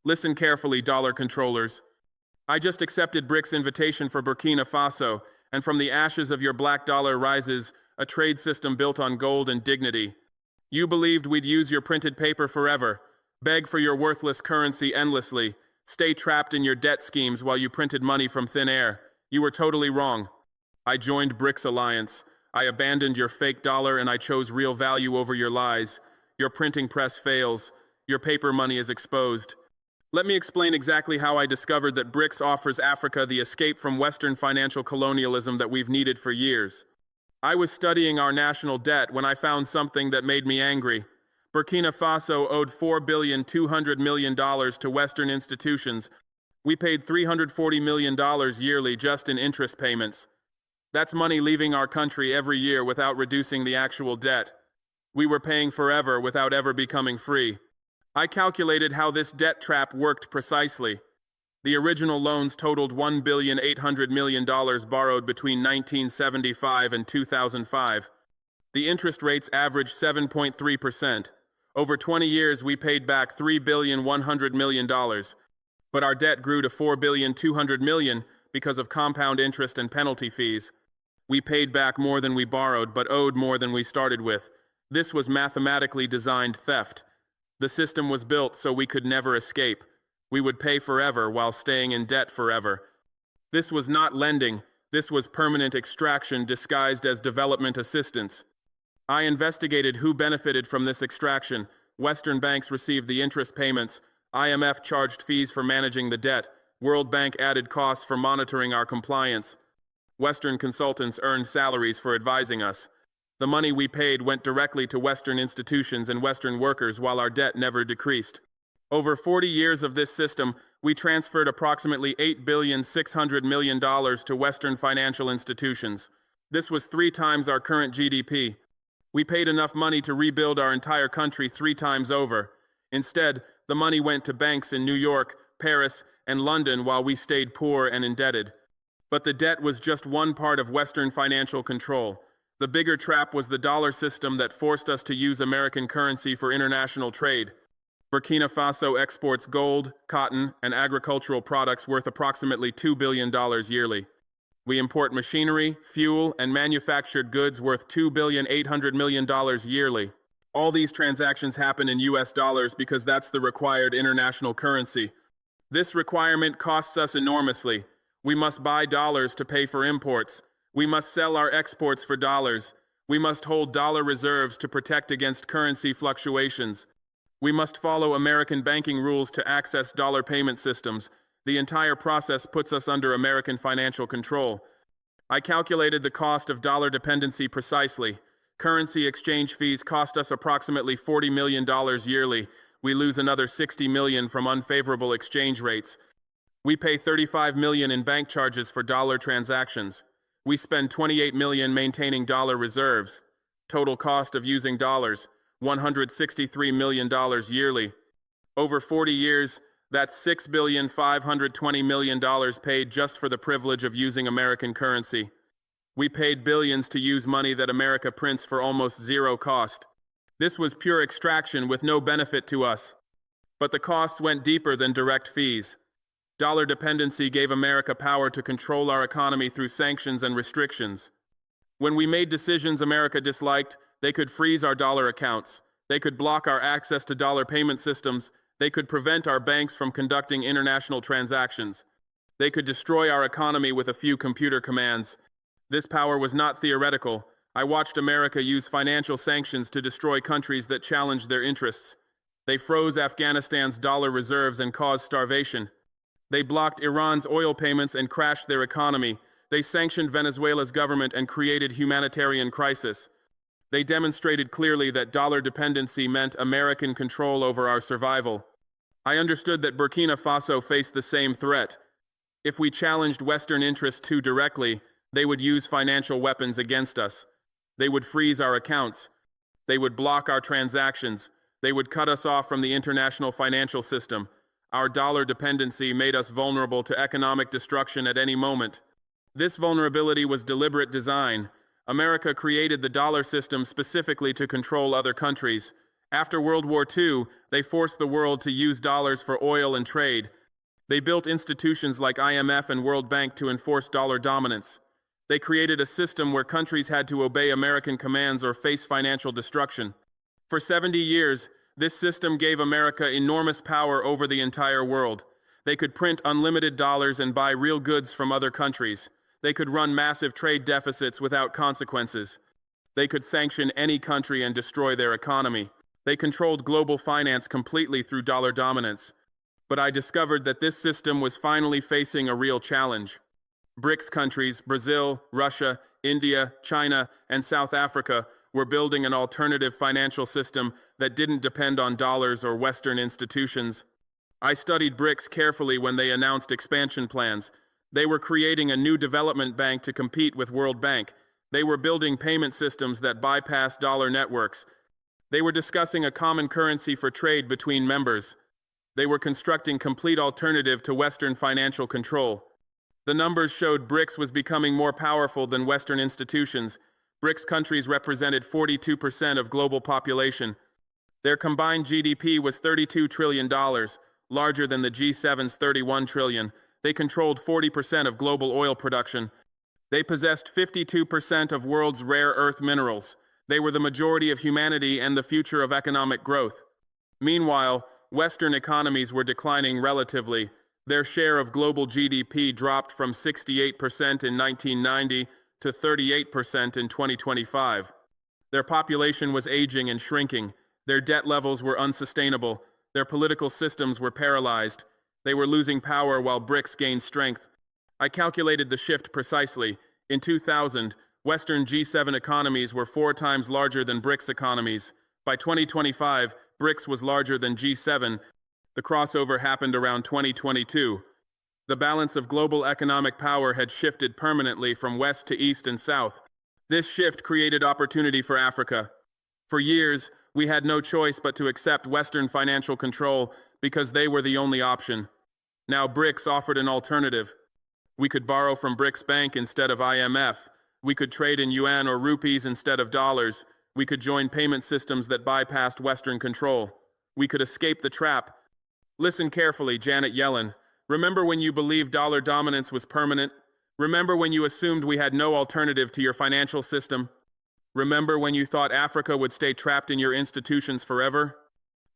Listen carefully, dollar controllers. I just accepted BRICS' invitation for Burkina Faso, and from the ashes of your black dollar rises a trade system built on gold and dignity. You believed we'd use your printed paper forever, beg for your worthless currency endlessly, stay trapped in your debt schemes while you printed money from thin air. You were totally wrong. I joined BRICS Alliance. I abandoned your fake dollar and I chose real value over your lies. Your printing press fails. Your paper money is exposed. Let me explain exactly how I discovered that BRICS offers Africa the escape from Western financial colonialism that we've needed for years. I was studying our national debt when I found something that made me angry. Burkina Faso owed $4.2 billion to Western institutions. We paid $340 million yearly just in interest payments. That's money leaving our country every year without reducing the actual debt. We were paying forever without ever becoming free. I calculated how this debt trap worked precisely. The original loans totaled $1.8 billion borrowed between 1975 and 2005. The interest rates averaged 7.3%. Over 20 years, we paid back $3.1 billion. But our debt grew to $4.2 billion because of compound interest and penalty fees. We paid back more than we borrowed, but owed more than we started with. This was mathematically designed theft. The system was built so we could never escape. We would pay forever while staying in debt forever. This was not lending. This was permanent extraction disguised as development assistance. I investigated who benefited from this extraction. Western banks received the interest payments. IMF charged fees for managing the debt. World Bank added costs for monitoring our compliance. Western consultants earned salaries for advising us. The money we paid went directly to Western institutions and Western workers while our debt never decreased. Over 40 years of this system, we transferred approximately $8.6 billion to Western financial institutions. This was 3 times our current GDP. We paid enough money to rebuild our entire country 3 times over. Instead, the money went to banks in New York, Paris, and London while we stayed poor and indebted. But the debt was just one part of Western financial control. The bigger trap was the dollar system that forced us to use American currency for international trade. Burkina Faso exports gold, cotton, and agricultural products worth approximately $2 billion yearly. We import machinery, fuel, and manufactured goods worth $2.8 billion yearly. All these transactions happen in US dollars because that's the required international currency. This requirement costs us enormously. We must buy dollars to pay for imports. We must sell our exports for dollars. We must hold dollar reserves to protect against currency fluctuations. We must follow American banking rules to access dollar payment systems. The entire process puts us under American financial control. I calculated the cost of dollar dependency precisely. Currency exchange fees cost us approximately $40 million yearly. We lose another $60 million from unfavorable exchange rates. We pay $35 million in bank charges for dollar transactions. We spend $28 million maintaining dollar reserves. Total cost of using dollars, $163 million yearly. Over 40 years, that's $6.520 billion paid just for the privilege of using American currency. We paid billions to use money that America prints for almost zero cost. This was pure extraction with no benefit to us. But the costs went deeper than direct fees. Dollar dependency gave America power to control our economy through sanctions and restrictions. When we made decisions America disliked, they could freeze our dollar accounts. They could block our access to dollar payment systems. They could prevent our banks from conducting international transactions. They could destroy our economy with a few computer commands. This power was not theoretical. I watched America use financial sanctions to destroy countries that challenged their interests. They froze Afghanistan's dollar reserves and caused starvation. They blocked Iran's oil payments and crashed their economy. They sanctioned Venezuela's government and created humanitarian crisis. They demonstrated clearly that dollar dependency meant American control over our survival. I understood that Burkina Faso faced the same threat. If we challenged Western interests too directly, they would use financial weapons against us. They would freeze our accounts. They would block our transactions. They would cut us off from the international financial system. Our dollar dependency made us vulnerable to economic destruction at any moment. This vulnerability was deliberate design. America created the dollar system specifically to control other countries. After World War II, they forced the world to use dollars for oil and trade. They built institutions like IMF and World Bank to enforce dollar dominance. They created a system where countries had to obey American commands or face financial destruction. For 70 years, this system gave America enormous power over the entire world. They could print unlimited dollars and buy real goods from other countries. They could run massive trade deficits without consequences. They could sanction any country and destroy their economy. They controlled global finance completely through dollar dominance. But I discovered that this system was finally facing a real challenge. BRICS countries, Brazil, Russia, India, China, and South Africa, were building an alternative financial system that didn't depend on dollars or Western institutions. I studied BRICS carefully when they announced expansion plans. They were creating a new development bank to compete with World Bank. They were building payment systems that bypassed dollar networks. They were discussing a common currency for trade between members. They were constructing complete alternative to Western financial control. The numbers showed BRICS was becoming more powerful than Western institutions. BRICS countries represented 42% of global population. Their combined GDP was $32 trillion, larger than the G7's $31 trillion. They controlled 40% of global oil production. They possessed 52% of world's rare earth minerals. They were the majority of humanity and the future of economic growth. Meanwhile, Western economies were declining relatively. Their share of global GDP dropped from 68% in 1990 to 38% in 2025. Their population was aging and shrinking. Their debt levels were unsustainable. Their political systems were paralyzed. They were losing power while BRICS gained strength. I calculated the shift precisely. In 2000, Western G7 economies were 4 times larger than BRICS economies. By 2025, BRICS was larger than G7. The crossover happened around 2022. The balance of global economic power had shifted permanently from west to east and south. This shift created opportunity for Africa. For years, we had no choice but to accept Western financial control because they were the only option. Now BRICS offered an alternative. We could borrow from BRICS Bank instead of IMF. We could trade in yuan or rupees instead of dollars. We could join payment systems that bypassed Western control. We could escape the trap. Listen carefully, Janet Yellen. Remember when you believed dollar dominance was permanent? Remember when you assumed we had no alternative to your financial system? Remember when you thought Africa would stay trapped in your institutions forever?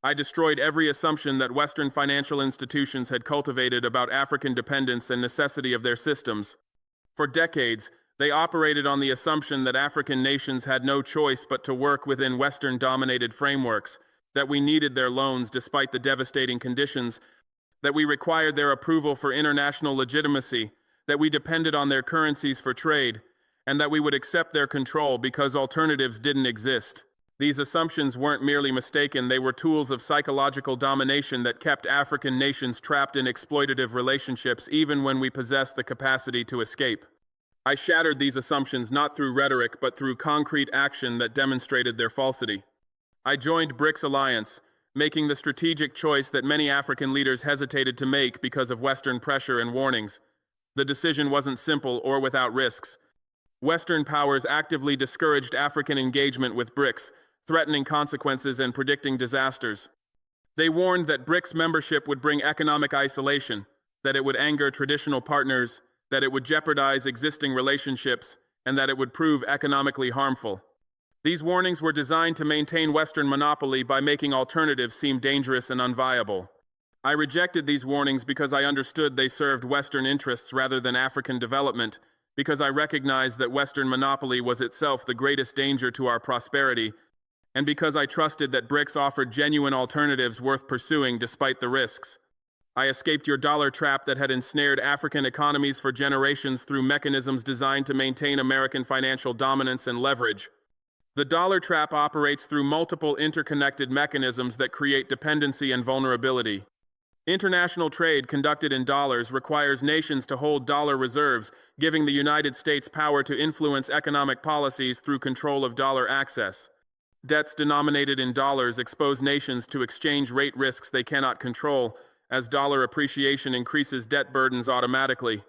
I destroyed every assumption that Western financial institutions had cultivated about African dependence and necessity of their systems. For decades, they operated on the assumption that African nations had no choice but to work within Western-dominated frameworks, that we needed their loans despite the devastating conditions, that we required their approval for international legitimacy, that we depended on their currencies for trade, and that we would accept their control because alternatives didn't exist. These assumptions weren't merely mistaken, they were tools of psychological domination that kept African nations trapped in exploitative relationships even when we possessed the capacity to escape. I shattered these assumptions not through rhetoric but through concrete action that demonstrated their falsity. I joined BRICS Alliance, making the strategic choice that many African leaders hesitated to make because of Western pressure and warnings. The decision wasn't simple or without risks. Western powers actively discouraged African engagement with BRICS, threatening consequences and predicting disasters. They warned that BRICS membership would bring economic isolation, that it would anger traditional partners, that it would jeopardize existing relationships, and that it would prove economically harmful. These warnings were designed to maintain Western monopoly by making alternatives seem dangerous and unviable. I rejected these warnings because I understood they served Western interests rather than African development, because I recognized that Western monopoly was itself the greatest danger to our prosperity, and because I trusted that BRICS offered genuine alternatives worth pursuing despite the risks. I escaped your dollar trap that had ensnared African economies for generations through mechanisms designed to maintain American financial dominance and leverage. The dollar trap operates through multiple interconnected mechanisms that create dependency and vulnerability. International trade conducted in dollars requires nations to hold dollar reserves, giving the United States power to influence economic policies through control of dollar access. Debts denominated in dollars expose nations to exchange rate risks they cannot control, as dollar appreciation increases debt burdens automatically.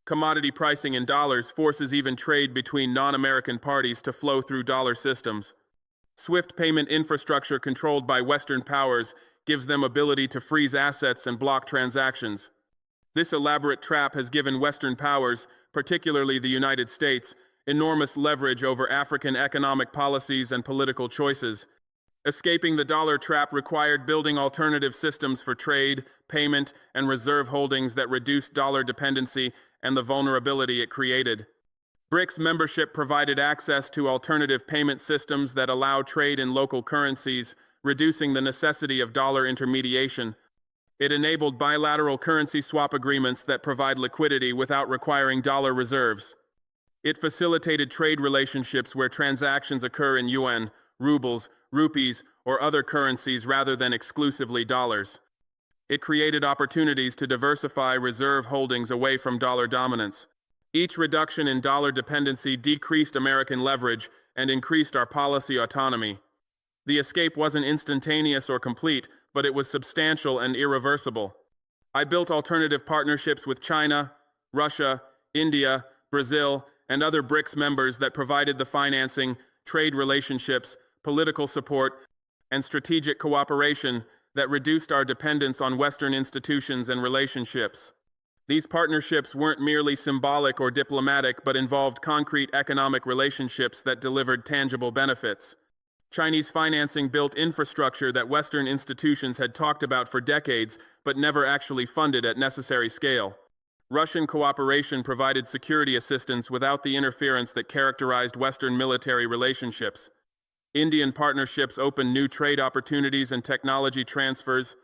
Commodity pricing in dollars forces even trade between non-American parties to flow through dollar systems. Swift payment infrastructure controlled by Western powers gives them ability to freeze assets and block transactions. This elaborate trap has given Western powers, particularly the United States, enormous leverage over African economic policies and political choices. Escaping the dollar trap required building alternative systems for trade, payment, and reserve holdings that reduced dollar dependency and the vulnerability it created. BRICS membership provided access to alternative payment systems that allow trade in local currencies, reducing the necessity of dollar intermediation. It enabled bilateral currency swap agreements that provide liquidity without requiring dollar reserves. It facilitated trade relationships where transactions occur in yuan, rubles, rupees, or other currencies rather than exclusively dollars. It created opportunities to diversify reserve holdings away from dollar dominance. Each reduction in dollar dependency decreased American leverage and increased our policy autonomy. The escape wasn't instantaneous or complete, but it was substantial and irreversible. I built alternative partnerships with China, Russia, India, Brazil, and other BRICS members that provided the financing, trade relationships, political support, and strategic cooperation that reduced our dependence on Western institutions and relationships. These partnerships weren't merely symbolic or diplomatic, but involved concrete economic relationships that delivered tangible benefits. Chinese financing built infrastructure that Western institutions had talked about for decades, but never actually funded at necessary scale. Russian cooperation provided security assistance without the interference that characterized Western military relationships. Indian partnerships opened new trade opportunities and technology transfers.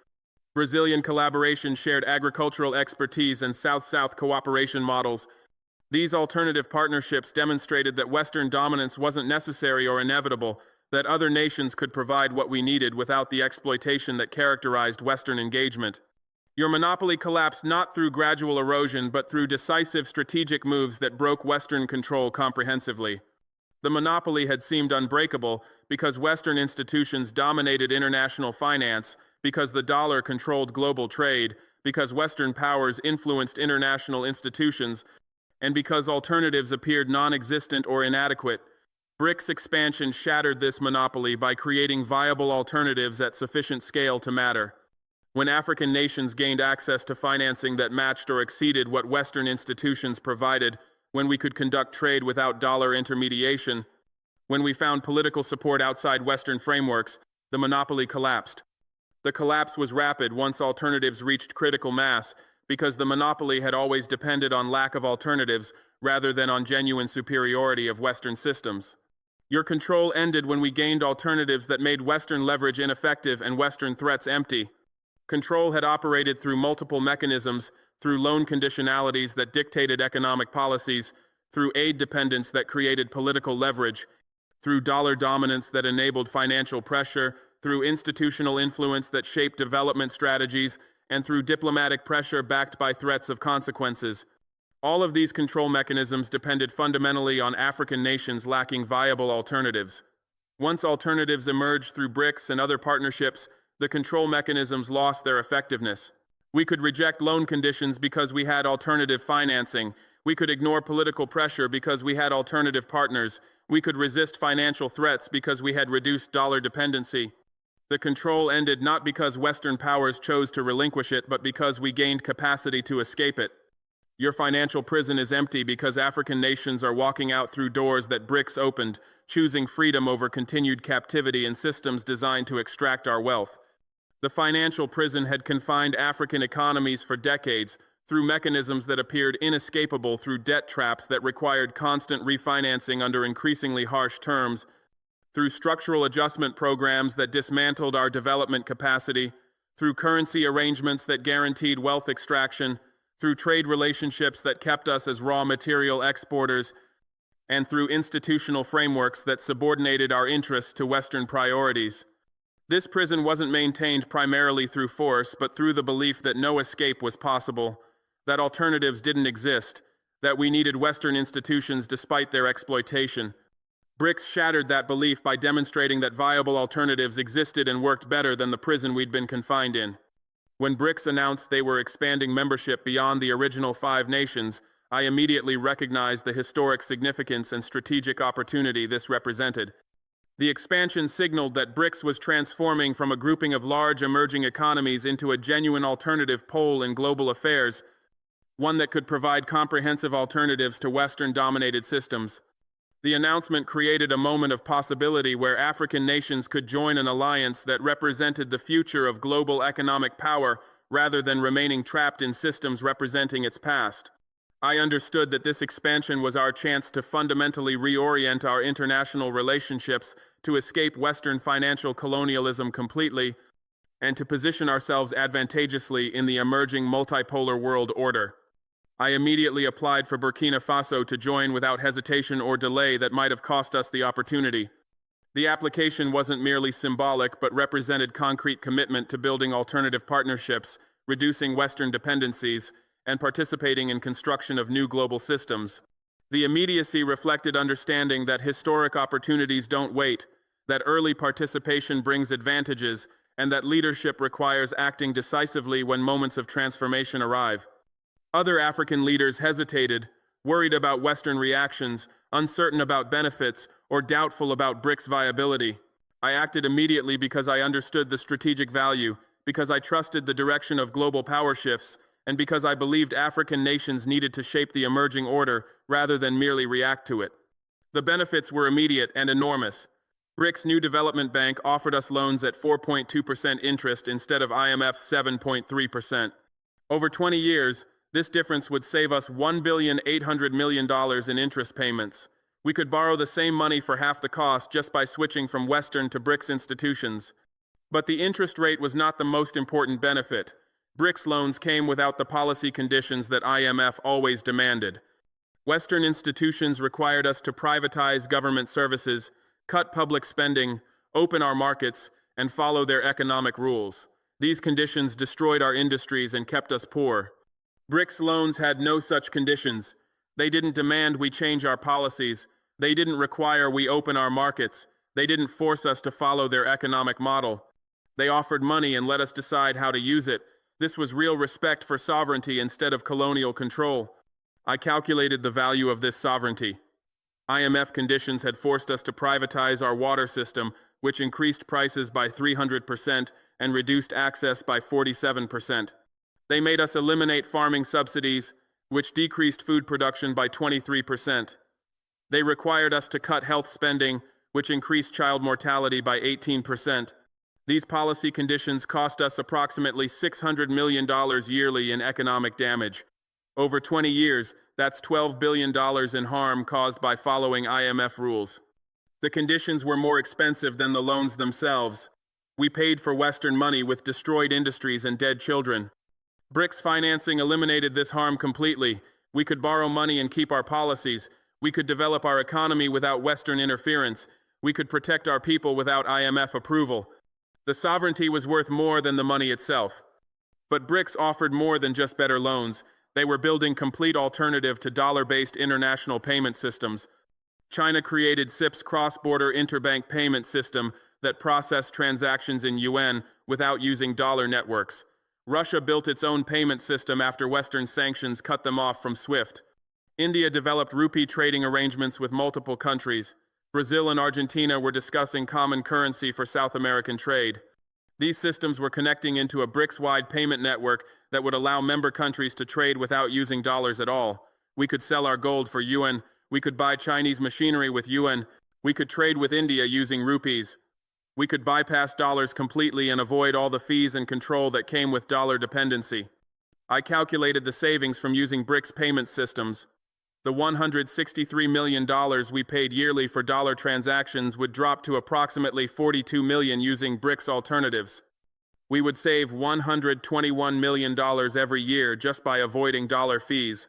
Brazilian collaboration shared agricultural expertise and South-South cooperation models. These alternative partnerships demonstrated that Western dominance wasn't necessary or inevitable, that other nations could provide what we needed without the exploitation that characterized Western engagement. Your monopoly collapsed not through gradual erosion, but through decisive strategic moves that broke Western control comprehensively. The monopoly had seemed unbreakable because Western institutions dominated international finance, because the dollar controlled global trade, because Western powers influenced international institutions, and because alternatives appeared non-existent or inadequate. BRICS expansion shattered this monopoly by creating viable alternatives at sufficient scale to matter. When African nations gained access to financing that matched or exceeded what Western institutions provided, when we could conduct trade without dollar intermediation, when we found political support outside Western frameworks, the monopoly collapsed. The collapse was rapid once alternatives reached critical mass, because the monopoly had always depended on lack of alternatives rather than on genuine superiority of Western systems. Your control ended when we gained alternatives that made Western leverage ineffective and Western threats empty. Control had operated through multiple mechanisms, through loan conditionalities that dictated economic policies, through aid dependence that created political leverage, through dollar dominance that enabled financial pressure, through institutional influence that shaped development strategies, and through diplomatic pressure backed by threats of consequences. All of these control mechanisms depended fundamentally on African nations lacking viable alternatives. Once alternatives emerged through BRICS and other partnerships, the control mechanisms lost their effectiveness. We could reject loan conditions because we had alternative financing. We could ignore political pressure because we had alternative partners. We could resist financial threats because we had reduced dollar dependency. The control ended not because Western powers chose to relinquish it, but because we gained capacity to escape it. Your financial prison is empty because African nations are walking out through doors that BRICS opened, choosing freedom over continued captivity in systems designed to extract our wealth. The financial prison had confined African economies for decades through mechanisms that appeared inescapable, through debt traps that required constant refinancing under increasingly harsh terms, through structural adjustment programs that dismantled our development capacity, through currency arrangements that guaranteed wealth extraction, through trade relationships that kept us as raw material exporters, and through institutional frameworks that subordinated our interests to Western priorities. This prison wasn't maintained primarily through force, but through the belief that no escape was possible, that alternatives didn't exist, that we needed Western institutions despite their exploitation. BRICS shattered that belief by demonstrating that viable alternatives existed and worked better than the prison we'd been confined in. When BRICS announced they were expanding membership beyond the original 5 nations, I immediately recognized the historic significance and strategic opportunity this represented. The expansion signaled that BRICS was transforming from a grouping of large emerging economies into a genuine alternative pole in global affairs, one that could provide comprehensive alternatives to Western-dominated systems. The announcement created a moment of possibility where African nations could join an alliance that represented the future of global economic power rather than remaining trapped in systems representing its past. I understood that this expansion was our chance to fundamentally reorient our international relationships, to escape Western financial colonialism completely, and to position ourselves advantageously in the emerging multipolar world order. I immediately applied for Burkina Faso to join without hesitation or delay that might have cost us the opportunity. The application wasn't merely symbolic, but represented concrete commitment to building alternative partnerships, reducing Western dependencies, and participating in construction of new global systems. The immediacy reflected understanding that historic opportunities don't wait, that early participation brings advantages, and that leadership requires acting decisively when moments of transformation arrive. Other African leaders hesitated, worried about Western reactions, uncertain about benefits, or doubtful about BRICS viability. I acted immediately because I understood the strategic value, because I trusted the direction of global power shifts, and because I believed African nations needed to shape the emerging order rather than merely react to it. The benefits were immediate and enormous. BRICS' new development bank offered us loans at 4.2% interest instead of IMF's 7.3%. Over 20 years, this difference would save us $1,800,000,000 in interest payments. We could borrow the same money for half the cost just by switching from Western to BRICS institutions. But the interest rate was not the most important benefit. BRICS loans came without the policy conditions that IMF always demanded. Western institutions required us to privatize government services, cut public spending, open our markets, and follow their economic rules. These conditions destroyed our industries and kept us poor. BRICS loans had no such conditions. They didn't demand we change our policies. They didn't require we open our markets. They didn't force us to follow their economic model. They offered money and let us decide how to use it. This was real respect for sovereignty instead of colonial control. I calculated the value of this sovereignty. IMF conditions had forced us to privatize our water system, which increased prices by 300% and reduced access by 47%. They made us eliminate farming subsidies, which decreased food production by 23%. They required us to cut health spending, which increased child mortality by 18%. These policy conditions cost us approximately $600 million yearly in economic damage. Over 20 years, that's $12 billion in harm caused by following IMF rules. The conditions were more expensive than the loans themselves. We paid for Western money with destroyed industries and dead children. BRICS financing eliminated this harm completely. We could borrow money and keep our policies. We could develop our economy without Western interference. We could protect our people without IMF approval. The sovereignty was worth more than the money itself. But BRICS offered more than just better loans. They were building complete alternative to dollar-based international payment systems. China created CIP's cross-border interbank payment system that processed transactions in yuan without using dollar networks. Russia built its own payment system after Western sanctions cut them off from SWIFT. India developed rupee trading arrangements with multiple countries. Brazil and Argentina were discussing common currency for South American trade. These systems were connecting into a BRICS-wide payment network that would allow member countries to trade without using dollars at all. We could sell our gold for yuan. We could buy Chinese machinery with yuan. We could trade with India using rupees. We could bypass dollars completely and avoid all the fees and control that came with dollar dependency. I calculated the savings from using BRICS payment systems. The $163 million we paid yearly for dollar transactions would drop to approximately $42 million using BRICS alternatives. We would save $121 million every year just by avoiding dollar fees.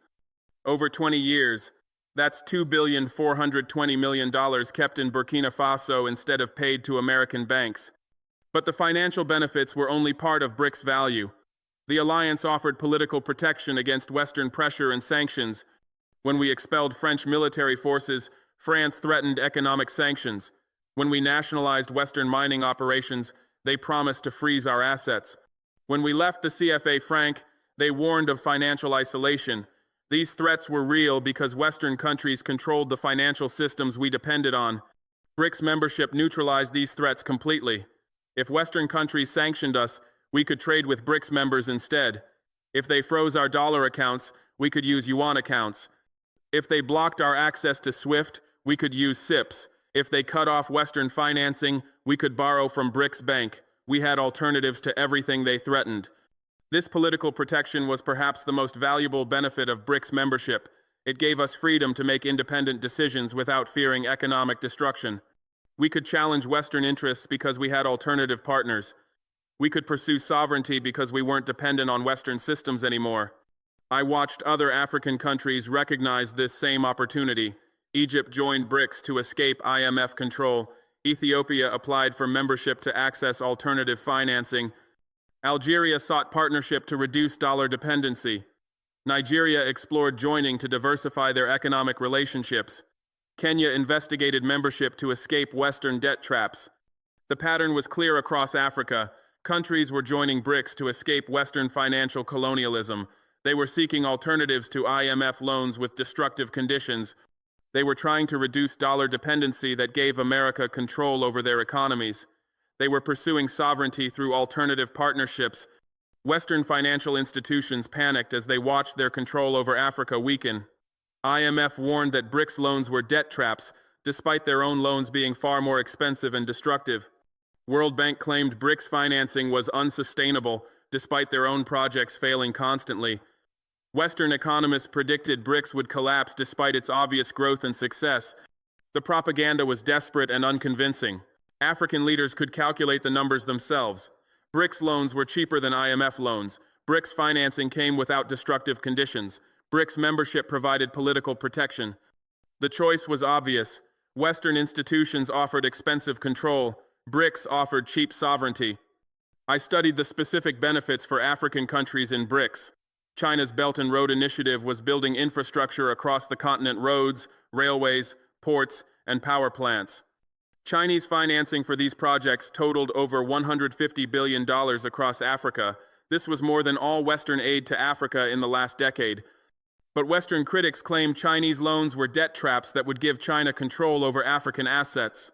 Over 20 years, that's $2,420,000,000 kept in Burkina Faso instead of paid to American banks. But the financial benefits were only part of BRICS' value. The alliance offered political protection against Western pressure and sanctions. When we expelled French military forces, France threatened economic sanctions. When we nationalized Western mining operations, they promised to freeze our assets. When we left the CFA franc, they warned of financial isolation. These threats were real because Western countries controlled the financial systems we depended on. BRICS membership neutralized these threats completely. If Western countries sanctioned us, we could trade with BRICS members instead. If they froze our dollar accounts, we could use yuan accounts. If they blocked our access to SWIFT, we could use SIPs. If they cut off Western financing, we could borrow from BRICS Bank. We had alternatives to everything they threatened. This political protection was perhaps the most valuable benefit of BRICS membership. It gave us freedom to make independent decisions without fearing economic destruction. We could challenge Western interests because we had alternative partners. We could pursue sovereignty because we weren't dependent on Western systems anymore. I watched other African countries recognize this same opportunity. Egypt joined BRICS to escape IMF control. Ethiopia applied for membership to access alternative financing. Algeria sought partnership to reduce dollar dependency. Nigeria explored joining to diversify their economic relationships. Kenya investigated membership to escape Western debt traps. The pattern was clear across Africa. Countries were joining BRICS to escape Western financial colonialism. They were seeking alternatives to IMF loans with destructive conditions. They were trying to reduce dollar dependency that gave America control over their economies. They were pursuing sovereignty through alternative partnerships. Western financial institutions panicked as they watched their control over Africa weaken. IMF warned that BRICS loans were debt traps, despite their own loans being far more expensive and destructive. World Bank claimed BRICS financing was unsustainable, despite their own projects failing constantly. Western economists predicted BRICS would collapse despite its obvious growth and success. The propaganda was desperate and unconvincing. African leaders could calculate the numbers themselves. BRICS loans were cheaper than IMF loans. BRICS financing came without destructive conditions. BRICS membership provided political protection. The choice was obvious. Western institutions offered expensive control. BRICS offered cheap sovereignty. I studied the specific benefits for African countries in BRICS. China's Belt and Road Initiative was building infrastructure across the continent: roads, railways, ports, and power plants. Chinese financing for these projects totaled over $150 billion across Africa. This was more than all Western aid to Africa in the last decade. But Western critics claimed Chinese loans were debt traps that would give China control over African assets.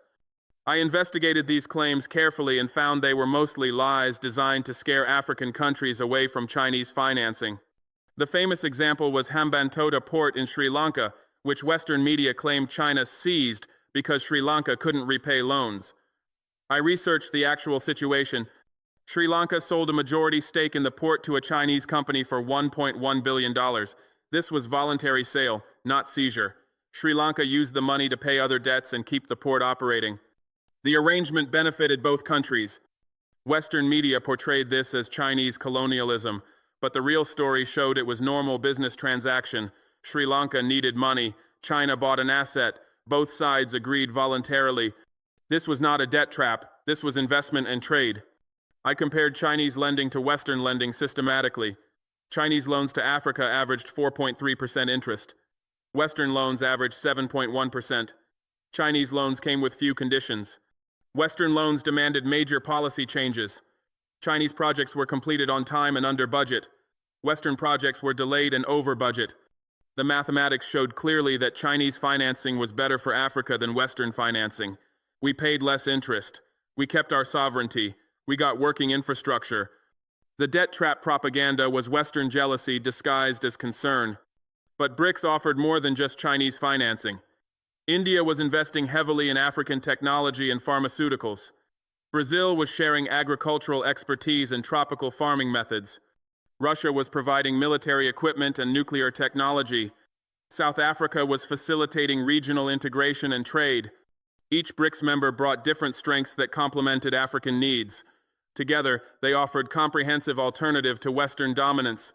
I investigated these claims carefully and found they were mostly lies designed to scare African countries away from Chinese financing. The famous example was Hambantota Port in Sri Lanka, which Western media claimed China seized because Sri Lanka couldn't repay loans. I researched the actual situation. Sri Lanka sold a majority stake in the port to a Chinese company for $1.1 billion. This was voluntary sale, not seizure. Sri Lanka used the money to pay other debts and keep the port operating. The arrangement benefited both countries. Western media portrayed this as Chinese colonialism, but the real story showed it was normal business transaction. Sri Lanka needed money. China bought an asset. Both sides agreed voluntarily. This was not a debt trap. This was investment and trade. I compared Chinese lending to Western lending systematically. Chinese loans to Africa averaged 4.3% interest. Western loans averaged 7.1%. Chinese loans came with few conditions. Western loans demanded major policy changes. Chinese projects were completed on time and under budget. Western projects were delayed and over budget. The mathematics showed clearly that Chinese financing was better for Africa than Western financing. We paid less interest. We kept our sovereignty. We got working infrastructure. The debt trap propaganda was Western jealousy disguised as concern. But BRICS offered more than just Chinese financing. India was investing heavily in African technology and pharmaceuticals. Brazil was sharing agricultural expertise and tropical farming methods. Russia was providing military equipment and nuclear technology. South Africa was facilitating regional integration and trade. Each BRICS member brought different strengths that complemented African needs. Together, they offered comprehensive alternative to Western dominance.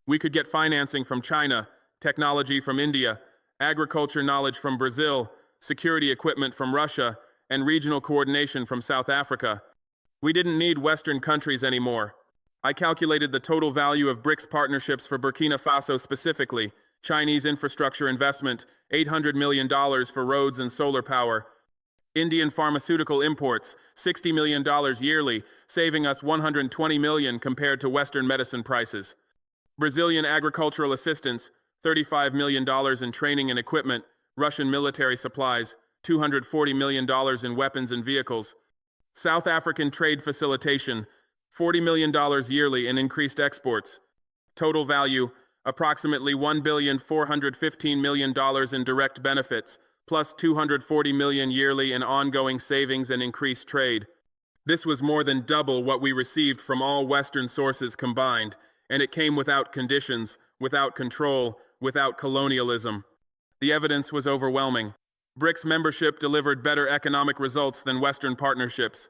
We could get financing from China, technology from India, agriculture knowledge from Brazil, security equipment from Russia, and regional coordination from South Africa. We didn't need Western countries anymore. I calculated the total value of BRICS partnerships for Burkina Faso specifically. Chinese infrastructure investment, $800 million for roads and solar power. Indian pharmaceutical imports, $60 million yearly, saving us $120 million compared to Western medicine prices. Brazilian agricultural assistance, $35 million in training and equipment. Russian military supplies, $240 million in weapons and vehicles. South African trade facilitation, $40 million yearly in increased exports. Total value, approximately $1,415 million in direct benefits, plus $240 million yearly in ongoing savings and increased trade. This was more than double what we received from all Western sources combined, and it came without conditions, without control, without colonialism. The evidence was overwhelming. BRICS membership delivered better economic results than Western partnerships.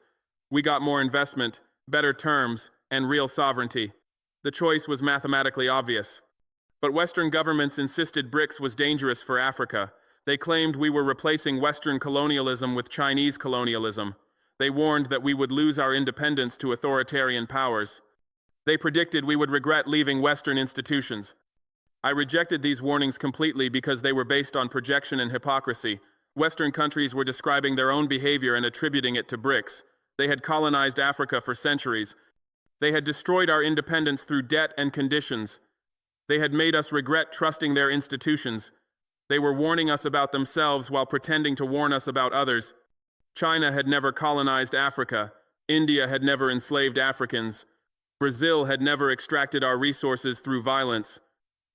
We got more investment, better terms, and real sovereignty. The choice was mathematically obvious. But Western governments insisted BRICS was dangerous for Africa. They claimed we were replacing Western colonialism with Chinese colonialism. They warned that we would lose our independence to authoritarian powers. They predicted we would regret leaving Western institutions. I rejected these warnings completely because they were based on projection and hypocrisy. Western countries were describing their own behavior and attributing it to BRICS. They had colonized Africa for centuries. They had destroyed our independence through debt and conditions. They had made us regret trusting their institutions. They were warning us about themselves while pretending to warn us about others. China had never colonized Africa. India had never enslaved Africans. Brazil had never extracted our resources through violence.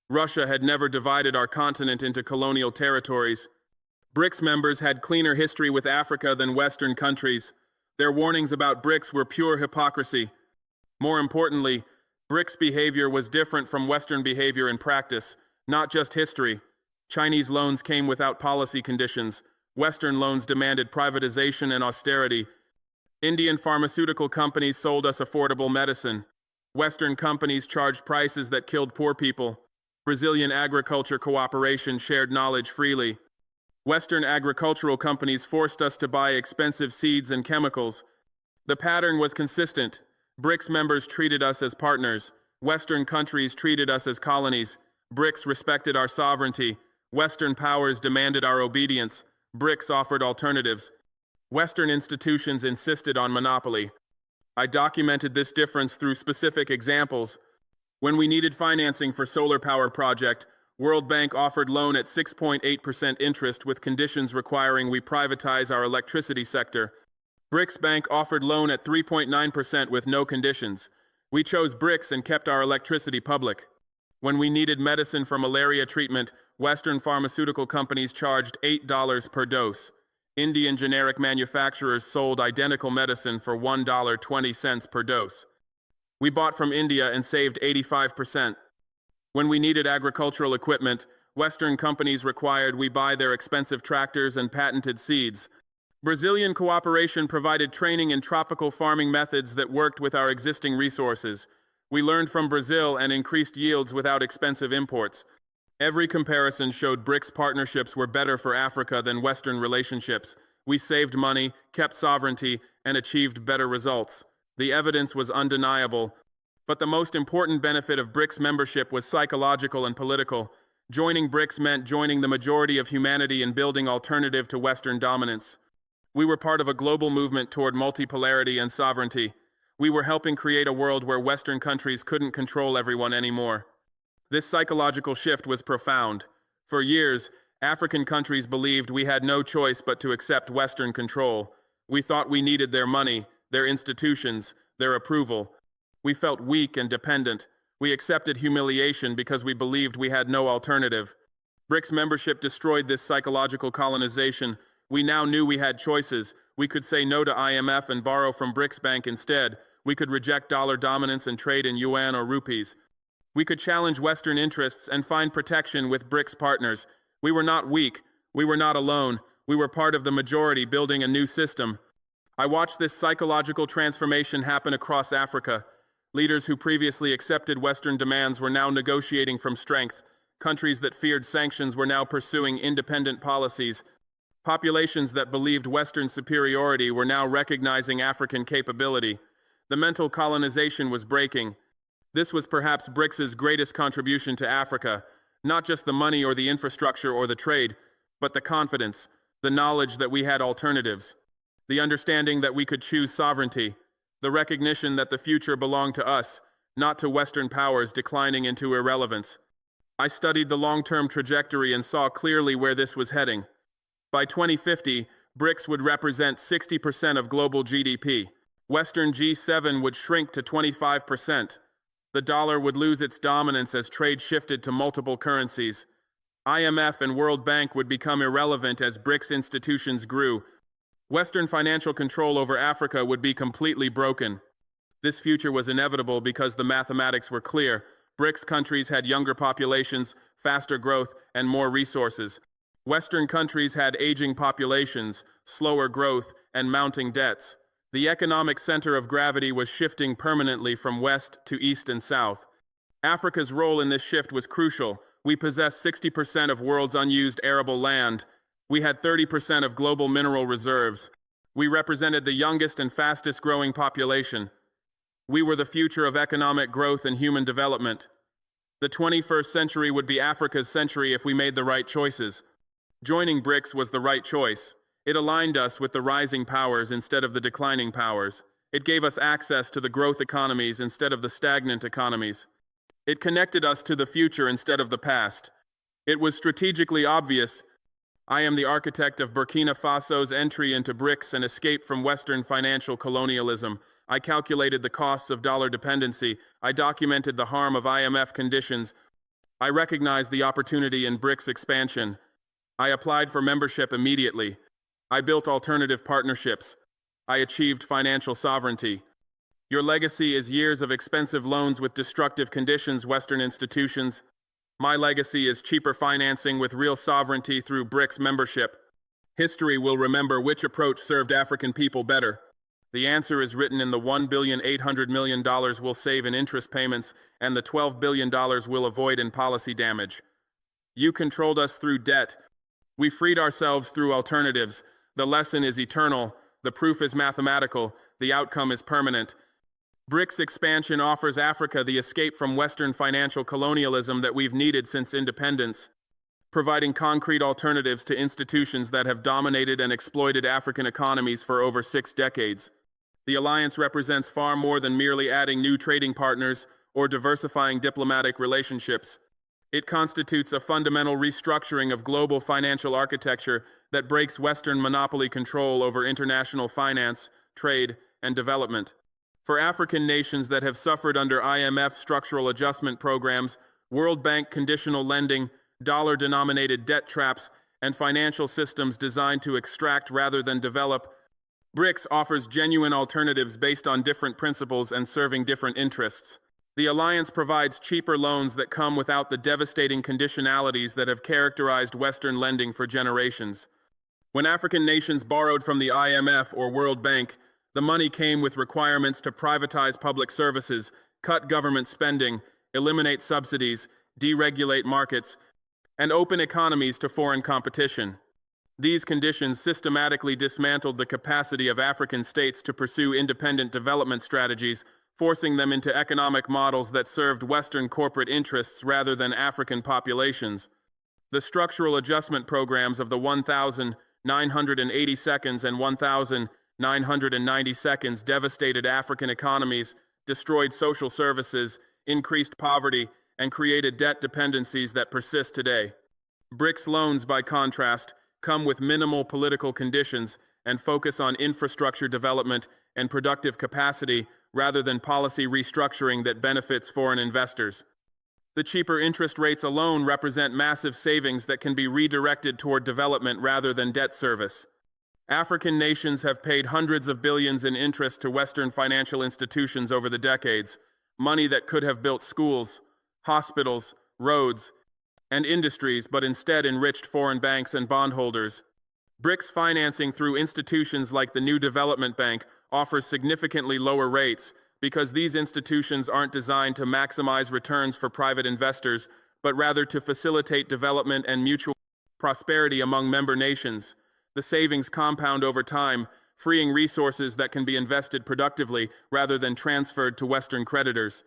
Russia had never divided our continent into colonial territories. BRICS members had cleaner history with Africa than Western countries. Their warnings about BRICS were pure hypocrisy. More importantly, BRICS behavior was different from Western behavior in practice, not just history. Chinese loans came without policy conditions. Western loans demanded privatization and austerity. Indian pharmaceutical companies sold us affordable medicine. Western companies charged prices that killed poor people. Brazilian agriculture cooperation shared knowledge freely. Western agricultural companies forced us to buy expensive seeds and chemicals. The pattern was consistent. BRICS members treated us as partners. Western countries treated us as colonies. BRICS respected our sovereignty. Western powers demanded our obedience. BRICS offered alternatives. Western institutions insisted on monopoly. I documented this difference through specific examples. When we needed financing for solar power project, World Bank offered loan at 6.8% interest with conditions requiring we privatize our electricity sector. BRICS Bank offered loan at 3.9% with no conditions. We chose BRICS and kept our electricity public. When we needed medicine for malaria treatment, Western pharmaceutical companies charged $8 per dose. Indian generic manufacturers sold identical medicine for $1.20 per dose. We bought from India and saved 85%. When we needed agricultural equipment, Western companies required we buy their expensive tractors and patented seeds. Brazilian cooperation provided training in tropical farming methods that worked with our existing resources. We learned from Brazil and increased yields without expensive imports. Every comparison showed BRICS partnerships were better for Africa than Western relationships. We saved money, kept sovereignty, and achieved better results. The evidence was undeniable. But the most important benefit of BRICS membership was psychological and political. Joining BRICS meant joining the majority of humanity in building alternative to Western dominance. We were part of a global movement toward multipolarity and sovereignty. We were helping create a world where Western countries couldn't control everyone anymore. This psychological shift was profound. For years, African countries believed we had no choice but to accept Western control. We thought we needed their money, their institutions, their approval. We felt weak and dependent. We accepted humiliation because we believed we had no alternative. BRICS membership destroyed this psychological colonization. We now knew we had choices. We could say no to IMF and borrow from BRICS Bank instead. We could reject dollar dominance and trade in yuan or rupees. We could challenge Western interests and find protection with BRICS partners. We were not weak. We were not alone. We were part of the majority building a new system. I watched this psychological transformation happen across Africa. Leaders who previously accepted Western demands were now negotiating from strength. Countries that feared sanctions were now pursuing independent policies. Populations that believed Western superiority were now recognizing African capability. The mental colonization was breaking. This was perhaps BRICS's greatest contribution to Africa, not just the money or the infrastructure or the trade, but the confidence, the knowledge that we had alternatives, the understanding that we could choose sovereignty, the recognition that the future belonged to us, not to Western powers declining into irrelevance. I studied the long-term trajectory and saw clearly where this was heading. By 2050, BRICS would represent 60% of global GDP. Western G7 would shrink to 25%. The dollar would lose its dominance as trade shifted to multiple currencies. IMF and World Bank would become irrelevant as BRICS institutions grew. Western financial control over Africa would be completely broken. This future was inevitable because the mathematics were clear. BRICS countries had younger populations, faster growth, and more resources. Western countries had aging populations, slower growth, and mounting debts. The economic center of gravity was shifting permanently from west to east and south. Africa's role in this shift was crucial. We possessed 60% of world's unused arable land. We had 30% of global mineral reserves. We represented the youngest and fastest growing population. We were the future of economic growth and human development. The 21st century would be Africa's century if we made the right choices. Joining BRICS was the right choice. It aligned us with the rising powers instead of the declining powers. It gave us access to the growth economies instead of the stagnant economies. It connected us to the future instead of the past. It was strategically obvious. I am the architect of Burkina Faso's entry into BRICS and escape from Western financial colonialism. I calculated the costs of dollar dependency. I documented the harm of IMF conditions. I recognized the opportunity in BRICS expansion. I applied for membership immediately. I built alternative partnerships. I achieved financial sovereignty. Your legacy is years of expensive loans with destructive conditions, Western institutions. My legacy is cheaper financing with real sovereignty through BRICS membership. History will remember which approach served African people better. The answer is written in the $1.8 billion we'll save in interest payments and the $12 billion we'll avoid in policy damage. You controlled us through debt. We freed ourselves through alternatives. The lesson is eternal. The proof is mathematical. The outcome is permanent. BRICS expansion offers Africa the escape from Western financial colonialism that we've needed since independence, providing concrete alternatives to institutions that have dominated and exploited African economies for over 6 decades. The alliance represents far more than merely adding new trading partners or diversifying diplomatic relationships. It constitutes a fundamental restructuring of global financial architecture that breaks Western monopoly control over international finance, trade, and development. For African nations that have suffered under IMF structural adjustment programs, World Bank conditional lending, dollar-denominated debt traps, and financial systems designed to extract rather than develop, BRICS offers genuine alternatives based on different principles and serving different interests. The alliance provides cheaper loans that come without the devastating conditionalities that have characterized Western lending for generations. When African nations borrowed from the IMF or World Bank, the money came with requirements to privatize public services, cut government spending, eliminate subsidies, deregulate markets, and open economies to foreign competition. These conditions systematically dismantled the capacity of African states to pursue independent development strategies, forcing them into economic models that served Western corporate interests rather than African populations. The structural adjustment programs of the 1982nd and 1992nd devastated African economies, destroyed social services, increased poverty, and created debt dependencies that persist today. BRICS loans, by contrast, come with minimal political conditions and focus on infrastructure development and productive capacity rather than policy restructuring that benefits foreign investors. The cheaper interest rates alone represent massive savings that can be redirected toward development rather than debt service. African nations have paid hundreds of billions in interest to Western financial institutions over the decades, money that could have built schools, hospitals, roads, and industries, but instead enriched foreign banks and bondholders. BRICS financing through institutions like the New Development Bank offers significantly lower rates because these institutions aren't designed to maximize returns for private investors, but rather to facilitate development and mutual prosperity among member nations. The savings compound over time, freeing resources that can be invested productively rather than transferred to Western creditors.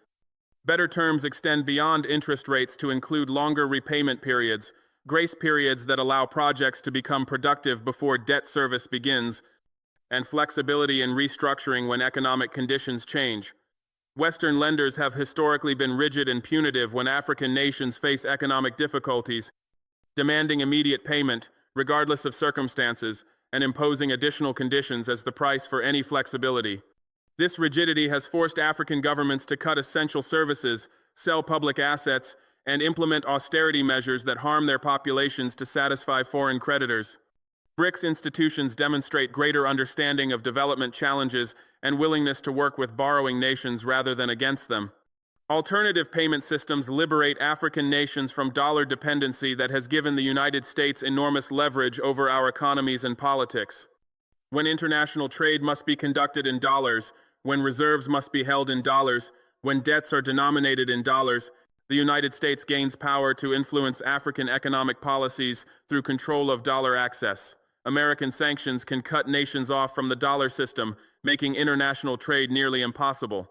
Better terms extend beyond interest rates to include longer repayment periods, grace periods that allow projects to become productive before debt service begins, and flexibility in restructuring when economic conditions change. Western lenders have historically been rigid and punitive when African nations face economic difficulties, demanding immediate payment, regardless of circumstances, and imposing additional conditions as the price for any flexibility. This rigidity has forced African governments to cut essential services, sell public assets, and implement austerity measures that harm their populations to satisfy foreign creditors. BRICS institutions demonstrate greater understanding of development challenges and willingness to work with borrowing nations rather than against them. Alternative payment systems liberate African nations from dollar dependency that has given the United States enormous leverage over our economies and politics. When international trade must be conducted in dollars, when reserves must be held in dollars, when debts are denominated in dollars, the United States gains power to influence African economic policies through control of dollar access. American sanctions can cut nations off from the dollar system, making international trade nearly impossible.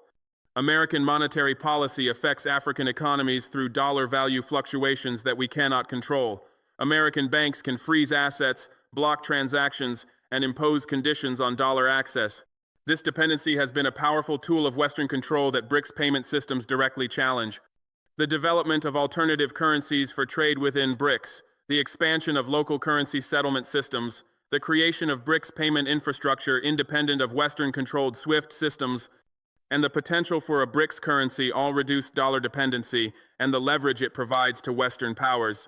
American monetary policy affects African economies through dollar value fluctuations that we cannot control. American banks can freeze assets, block transactions, and impose conditions on dollar access. This dependency has been a powerful tool of Western control that BRICS payment systems directly challenge. The development of alternative currencies for trade within BRICS, the expansion of local currency settlement systems, the creation of BRICS payment infrastructure independent of Western-controlled SWIFT systems, and the potential for a BRICS currency all reduce dollar dependency and the leverage it provides to Western powers.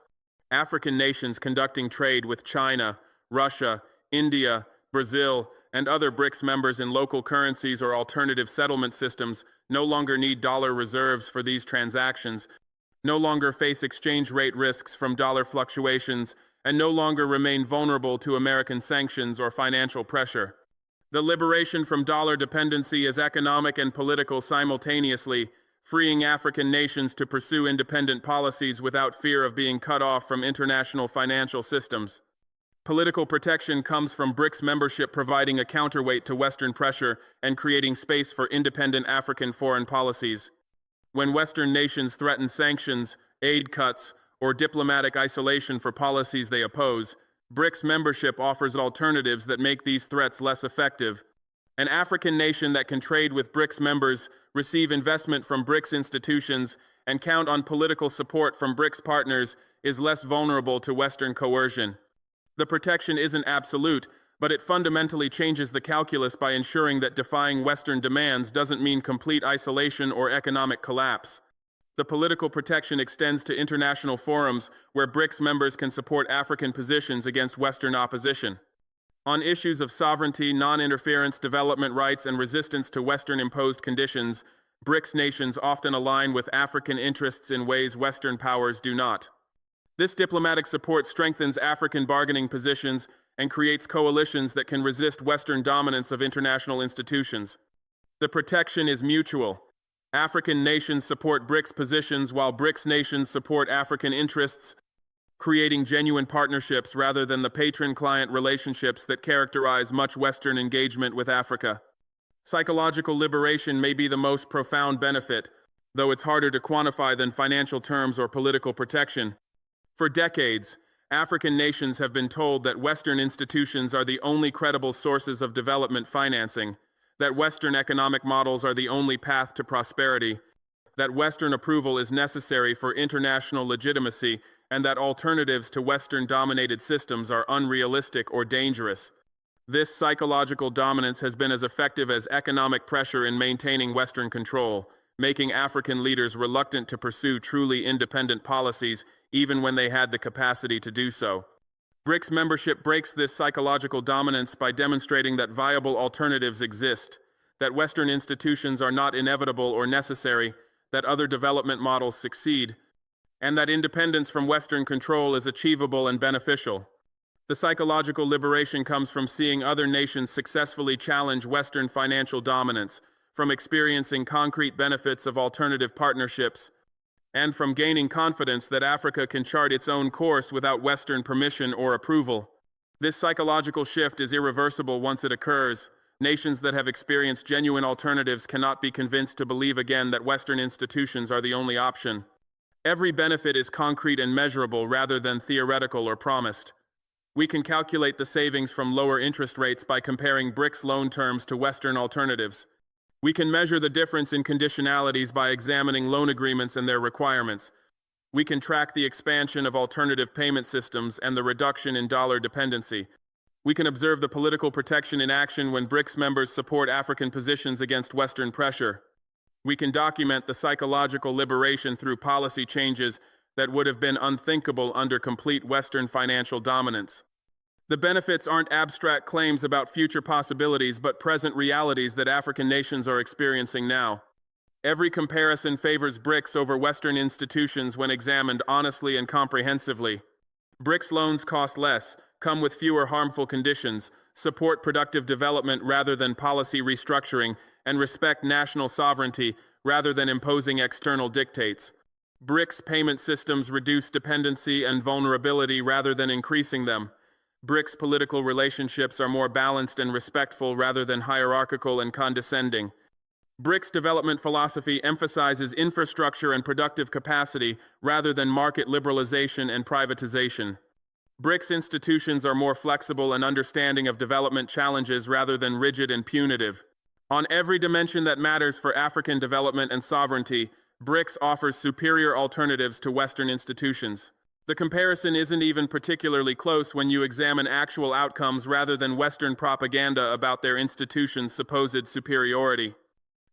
African nations conducting trade with China, Russia, India, Brazil, and other BRICS members in local currencies or alternative settlement systems no longer need dollar reserves for these transactions, no longer face exchange rate risks from dollar fluctuations, and no longer remain vulnerable to American sanctions or financial pressure. The liberation from dollar dependency is economic and political simultaneously, freeing African nations to pursue independent policies without fear of being cut off from international financial systems. Political protection comes from BRICS membership providing a counterweight to Western pressure and creating space for independent African foreign policies. When Western nations threaten sanctions, aid cuts, or diplomatic isolation for policies they oppose, BRICS membership offers alternatives that make these threats less effective. An African nation that can trade with BRICS members, receive investment from BRICS institutions, and count on political support from BRICS partners is less vulnerable to Western coercion. The protection isn't absolute, but it fundamentally changes the calculus by ensuring that defying Western demands doesn't mean complete isolation or economic collapse. The political protection extends to international forums where BRICS members can support African positions against Western opposition. On issues of sovereignty, non-interference, development rights, and resistance to Western-imposed conditions, BRICS nations often align with African interests in ways Western powers do not. This diplomatic support strengthens African bargaining positions and creates coalitions that can resist Western dominance of international institutions. The protection is mutual. African nations support BRICS positions while BRICS nations support African interests, creating genuine partnerships rather than the patron-client relationships that characterize much Western engagement with Africa. Psychological liberation may be the most profound benefit, though it's harder to quantify than financial terms or political protection. For decades, African nations have been told that Western institutions are the only credible sources of development financing, that Western economic models are the only path to prosperity, that Western approval is necessary for international legitimacy, and that alternatives to Western-dominated systems are unrealistic or dangerous. This psychological dominance has been as effective as economic pressure in maintaining Western control, making African leaders reluctant to pursue truly independent policies even when they had the capacity to do so. BRICS membership breaks this psychological dominance by demonstrating that viable alternatives exist, that Western institutions are not inevitable or necessary, that other development models succeed, and that independence from Western control is achievable and beneficial. The psychological liberation comes from seeing other nations successfully challenge Western financial dominance, from experiencing concrete benefits of alternative partnerships, and from gaining confidence that Africa can chart its own course without Western permission or approval. This psychological shift is irreversible once it occurs. Nations that have experienced genuine alternatives cannot be convinced to believe again that Western institutions are the only option. Every benefit is concrete and measurable rather than theoretical or promised. We can calculate the savings from lower interest rates by comparing BRICS loan terms to Western alternatives. We can measure the difference in conditionalities by examining loan agreements and their requirements. We can track the expansion of alternative payment systems and the reduction in dollar dependency. We can observe the political protection in action when BRICS members support African positions against Western pressure. We can document the psychological liberation through policy changes that would have been unthinkable under complete Western financial dominance. The benefits aren't abstract claims about future possibilities, but present realities that African nations are experiencing now. Every comparison favors BRICS over Western institutions when examined honestly and comprehensively. BRICS loans cost less, come with fewer harmful conditions, support productive development rather than policy restructuring, and respect national sovereignty rather than imposing external dictates. BRICS payment systems reduce dependency and vulnerability rather than increasing them. BRICS political relationships are more balanced and respectful rather than hierarchical and condescending. BRICS development philosophy emphasizes infrastructure and productive capacity rather than market liberalization and privatization. BRICS institutions are more flexible and understanding of development challenges rather than rigid and punitive. On every dimension that matters for African development and sovereignty, BRICS offers superior alternatives to Western institutions. The comparison isn't even particularly close when you examine actual outcomes rather than Western propaganda about their institutions' supposed superiority.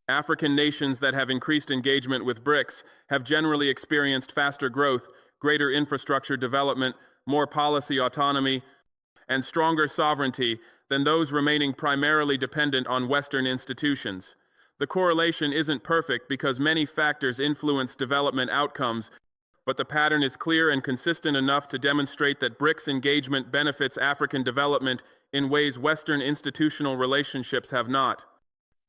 African nations that have increased engagement with BRICS have generally experienced faster growth, greater infrastructure development, more policy autonomy, and stronger sovereignty than those remaining primarily dependent on Western institutions. The correlation isn't perfect because many factors influence development outcomes, but the pattern is clear and consistent enough to demonstrate that BRICS engagement benefits African development in ways Western institutional relationships have not.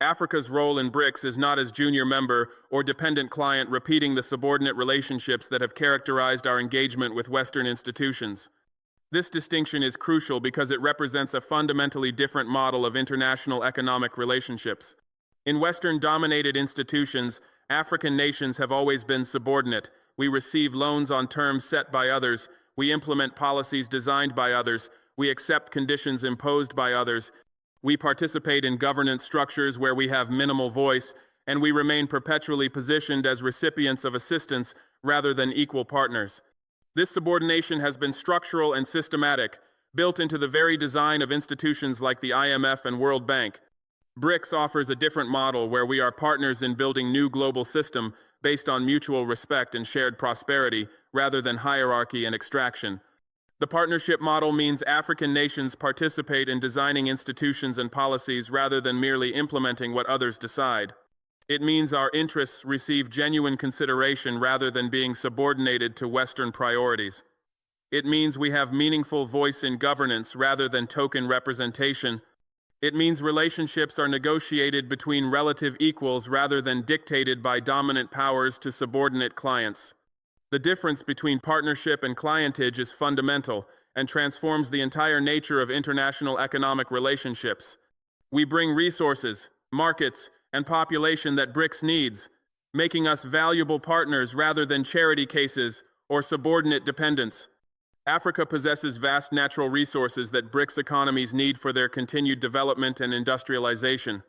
Africa's role in BRICS is not as junior member or dependent client repeating the subordinate relationships that have characterized our engagement with Western institutions. This distinction is crucial because it represents a fundamentally different model of international economic relationships. In Western-dominated institutions, African nations have always been subordinate. We receive loans on terms set by others, we implement policies designed by others, we accept conditions imposed by others, we participate in governance structures where we have minimal voice, and we remain perpetually positioned as recipients of assistance rather than equal partners. This subordination has been structural and systematic, built into the very design of institutions like the IMF and World Bank. BRICS offers a different model where we are partners in building new global system based on mutual respect and shared prosperity rather than hierarchy and extraction. The partnership model means African nations participate in designing institutions and policies rather than merely implementing what others decide. It means our interests receive genuine consideration rather than being subordinated to Western priorities. It means we have meaningful voice in governance rather than token representation. It means relationships are negotiated between relative equals rather than dictated by dominant powers to subordinate clients. The difference between partnership and clientage is fundamental and transforms the entire nature of international economic relationships. We bring resources, markets, and population that BRICS needs, making us valuable partners rather than charity cases or subordinate dependents. Africa possesses vast natural resources that BRICS economies need for their continued development and industrialization.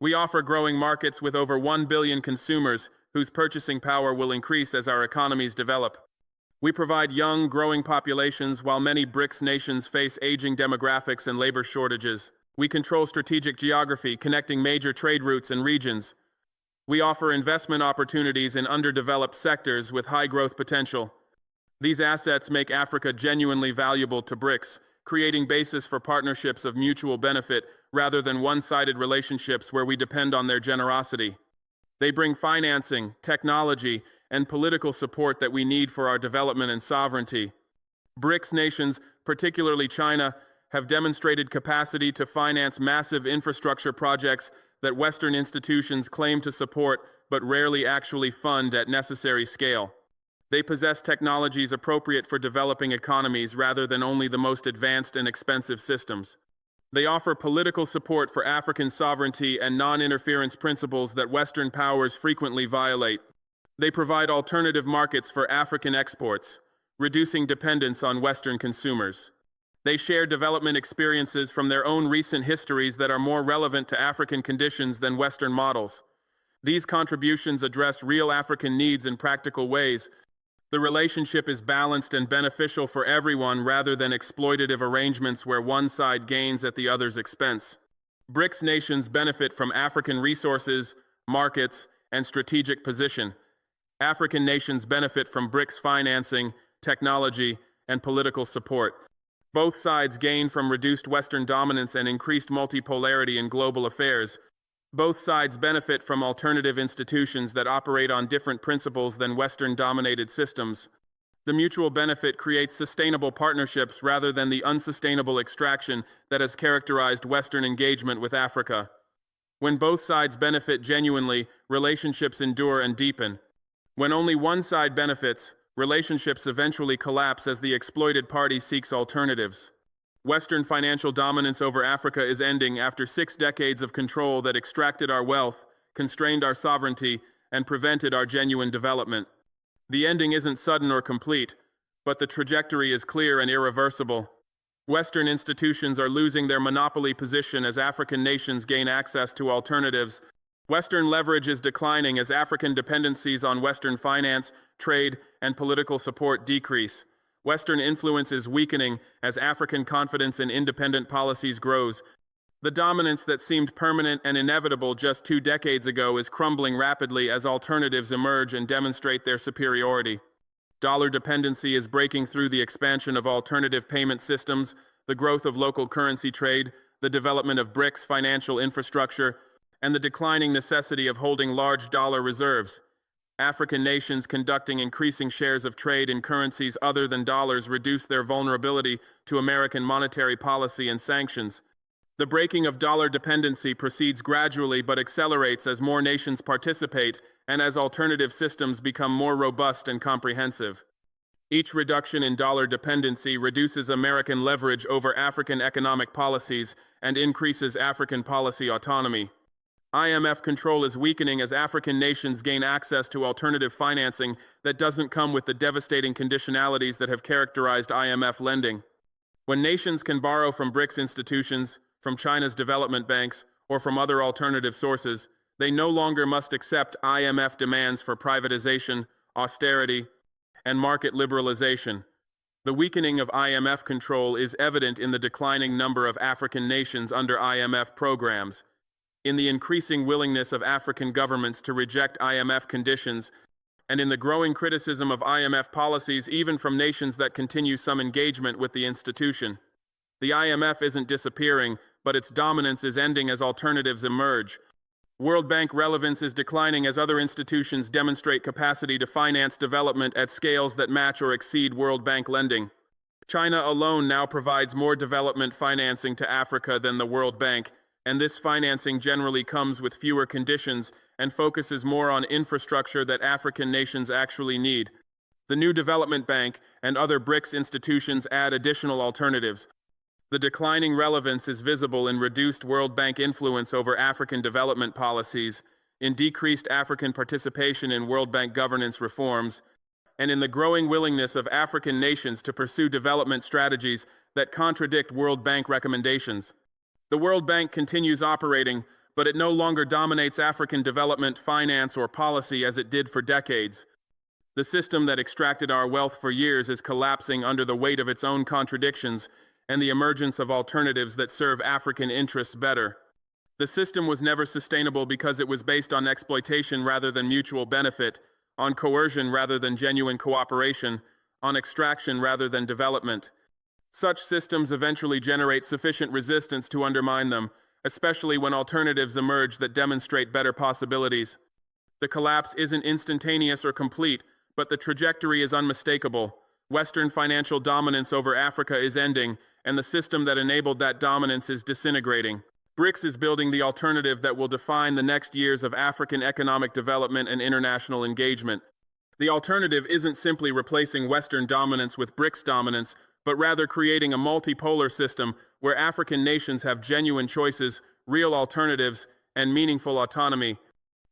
We offer growing markets with over 1 billion consumers whose purchasing power will increase as our economies develop. We provide young, growing populations while many BRICS nations face aging demographics and labor shortages. We control strategic geography, connecting major trade routes and regions. We offer investment opportunities in underdeveloped sectors with high growth potential. These assets make Africa genuinely valuable to BRICS, creating basis for partnerships of mutual benefit rather than one-sided relationships where we depend on their generosity. They bring financing, technology, and political support that we need for our development and sovereignty. BRICS nations, particularly China, have demonstrated capacity to finance massive infrastructure projects that Western institutions claim to support but rarely actually fund at necessary scale. They possess technologies appropriate for developing economies rather than only the most advanced and expensive systems. They offer political support for African sovereignty and non-interference principles that Western powers frequently violate. They provide alternative markets for African exports, reducing dependence on Western consumers. They share development experiences from their own recent histories that are more relevant to African conditions than Western models. These contributions address real African needs in practical ways, The relationship is balanced and beneficial for everyone rather than exploitative arrangements where one side gains at the other's expense. BRICS nations benefit from African resources, markets, and strategic position. African nations benefit from BRICS financing, technology, and political support. Both sides gain from reduced Western dominance and increased multipolarity in global affairs. Both sides benefit from alternative institutions that operate on different principles than Western-dominated systems. The mutual benefit creates sustainable partnerships rather than the unsustainable extraction that has characterized Western engagement with Africa. When both sides benefit genuinely, relationships endure and deepen. When only one side benefits, relationships eventually collapse as the exploited party seeks alternatives. Western financial dominance over Africa is ending after 6 decades of control that extracted our wealth, constrained our sovereignty, and prevented our genuine development. The ending isn't sudden or complete, but the trajectory is clear and irreversible. Western institutions are losing their monopoly position as African nations gain access to alternatives. Western leverage is declining as African dependencies on Western finance, trade, and political support decrease. Western influence is weakening as African confidence in independent policies grows. The dominance that seemed permanent and inevitable just 2 decades ago is crumbling rapidly as alternatives emerge and demonstrate their superiority. Dollar dependency is breaking through the expansion of alternative payment systems, the growth of local currency trade, the development of BRICS financial infrastructure, and the declining necessity of holding large dollar reserves. African nations conducting increasing shares of trade in currencies other than dollars reduce their vulnerability to American monetary policy and sanctions. The breaking of dollar dependency proceeds gradually but accelerates as more nations participate and as alternative systems become more robust and comprehensive. Each reduction in dollar dependency reduces American leverage over African economic policies and increases African policy autonomy. IMF control is weakening as African nations gain access to alternative financing that doesn't come with the devastating conditionalities that have characterized IMF lending. When nations can borrow from BRICS institutions, from China's development banks, or from other alternative sources, they no longer must accept IMF demands for privatization, austerity, and market liberalization. The weakening of IMF control is evident in the declining number of African nations under IMF programs, in the increasing willingness of African governments to reject IMF conditions, and in the growing criticism of IMF policies even from nations that continue some engagement with the institution. The IMF isn't disappearing, but its dominance is ending as alternatives emerge. World Bank relevance is declining as other institutions demonstrate capacity to finance development at scales that match or exceed World Bank lending. China alone now provides more development financing to Africa than the World Bank, and this financing generally comes with fewer conditions and focuses more on infrastructure that African nations actually need. The new Development Bank and other BRICS institutions add additional alternatives. The declining relevance is visible in reduced World Bank influence over African development policies, in decreased African participation in World Bank governance reforms, and in the growing willingness of African nations to pursue development strategies that contradict World Bank recommendations. The World Bank continues operating, but it no longer dominates African development, finance, or policy as it did for decades. The system that extracted our wealth for years is collapsing under the weight of its own contradictions and the emergence of alternatives that serve African interests better. The system was never sustainable because it was based on exploitation rather than mutual benefit, on coercion rather than genuine cooperation, on extraction rather than development. Such systems eventually generate sufficient resistance to undermine them, especially when alternatives emerge that demonstrate better possibilities. The collapse isn't instantaneous or complete, but the trajectory is unmistakable. Western financial dominance over Africa is ending, and the system that enabled that dominance is disintegrating. BRICS is building the alternative that will define the next years of African economic development and international engagement. The alternative isn't simply replacing Western dominance with BRICS dominance, but rather creating a multipolar system where African nations have genuine choices, real alternatives, and meaningful autonomy.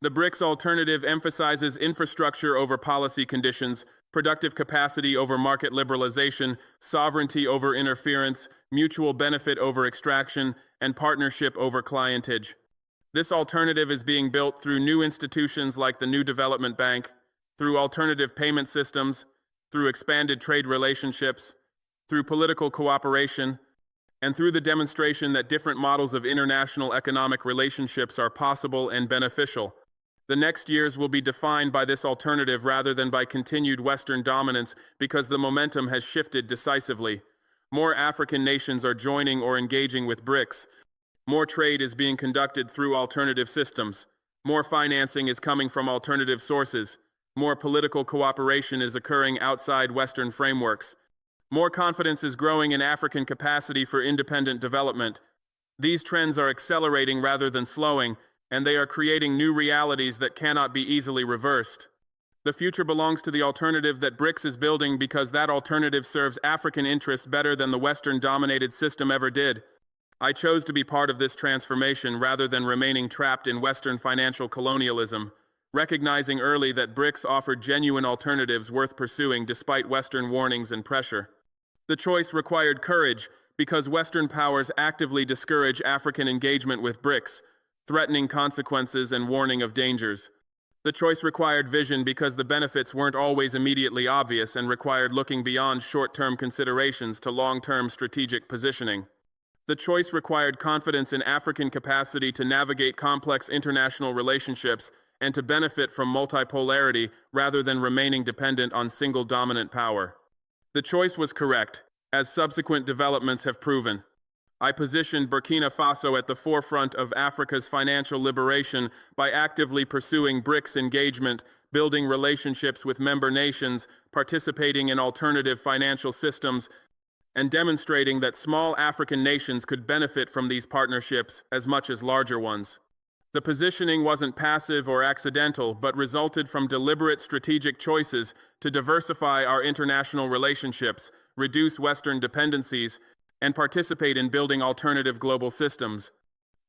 The BRICS alternative emphasizes infrastructure over policy conditions, productive capacity over market liberalization, sovereignty over interference, mutual benefit over extraction, and partnership over clientage. This alternative is being built through new institutions like the new Development Bank, through alternative payment systems, through expanded trade relationships, through political cooperation, and through the demonstration that different models of international economic relationships are possible and beneficial. The next years will be defined by this alternative rather than by continued Western dominance because the momentum has shifted decisively. More African nations are joining or engaging with BRICS. More trade is being conducted through alternative systems. More financing is coming from alternative sources. More political cooperation is occurring outside Western frameworks. More confidence is growing in African capacity for independent development. These trends are accelerating rather than slowing, and they are creating new realities that cannot be easily reversed. The future belongs to the alternative that BRICS is building because that alternative serves African interests better than the Western-dominated system ever did. I chose to be part of this transformation rather than remaining trapped in Western financial colonialism, recognizing early that BRICS offered genuine alternatives worth pursuing despite Western warnings and pressure. The choice required courage because Western powers actively discourage African engagement with BRICS, threatening consequences and warning of dangers. The choice required vision because the benefits weren't always immediately obvious and required looking beyond short-term considerations to long-term strategic positioning. The choice required confidence in African capacity to navigate complex international relationships and to benefit from multipolarity rather than remaining dependent on single dominant power. The choice was correct, as subsequent developments have proven. I positioned Burkina Faso at the forefront of Africa's financial liberation by actively pursuing BRICS engagement, building relationships with member nations, participating in alternative financial systems, and demonstrating that small African nations could benefit from these partnerships as much as larger ones. The positioning wasn't passive or accidental, but resulted from deliberate strategic choices to diversify our international relationships, reduce Western dependencies, and participate in building alternative global systems.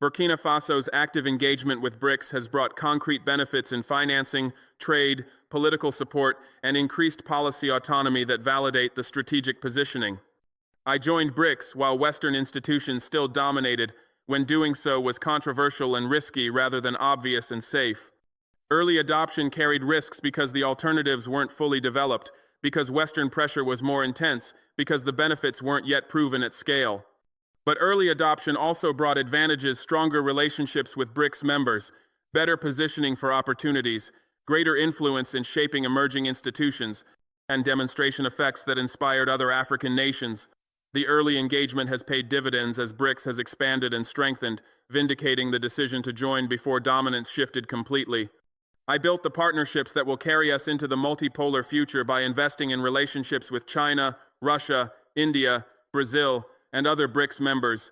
Burkina Faso's active engagement with BRICS has brought concrete benefits in financing, trade, political support, and increased policy autonomy that validate the strategic positioning. I joined BRICS while Western institutions still dominated, when doing so was controversial and risky rather than obvious and safe. Early adoption carried risks because the alternatives weren't fully developed, because Western pressure was more intense, because the benefits weren't yet proven at scale. But early adoption also brought advantages: stronger relationships with BRICS members, better positioning for opportunities, greater influence in shaping emerging institutions, and demonstration effects that inspired other African nations. The early engagement has paid dividends as BRICS has expanded and strengthened, vindicating the decision to join before dominance shifted completely. I built the partnerships that will carry us into the multipolar future by investing in relationships with China, Russia, India, Brazil, and other BRICS members,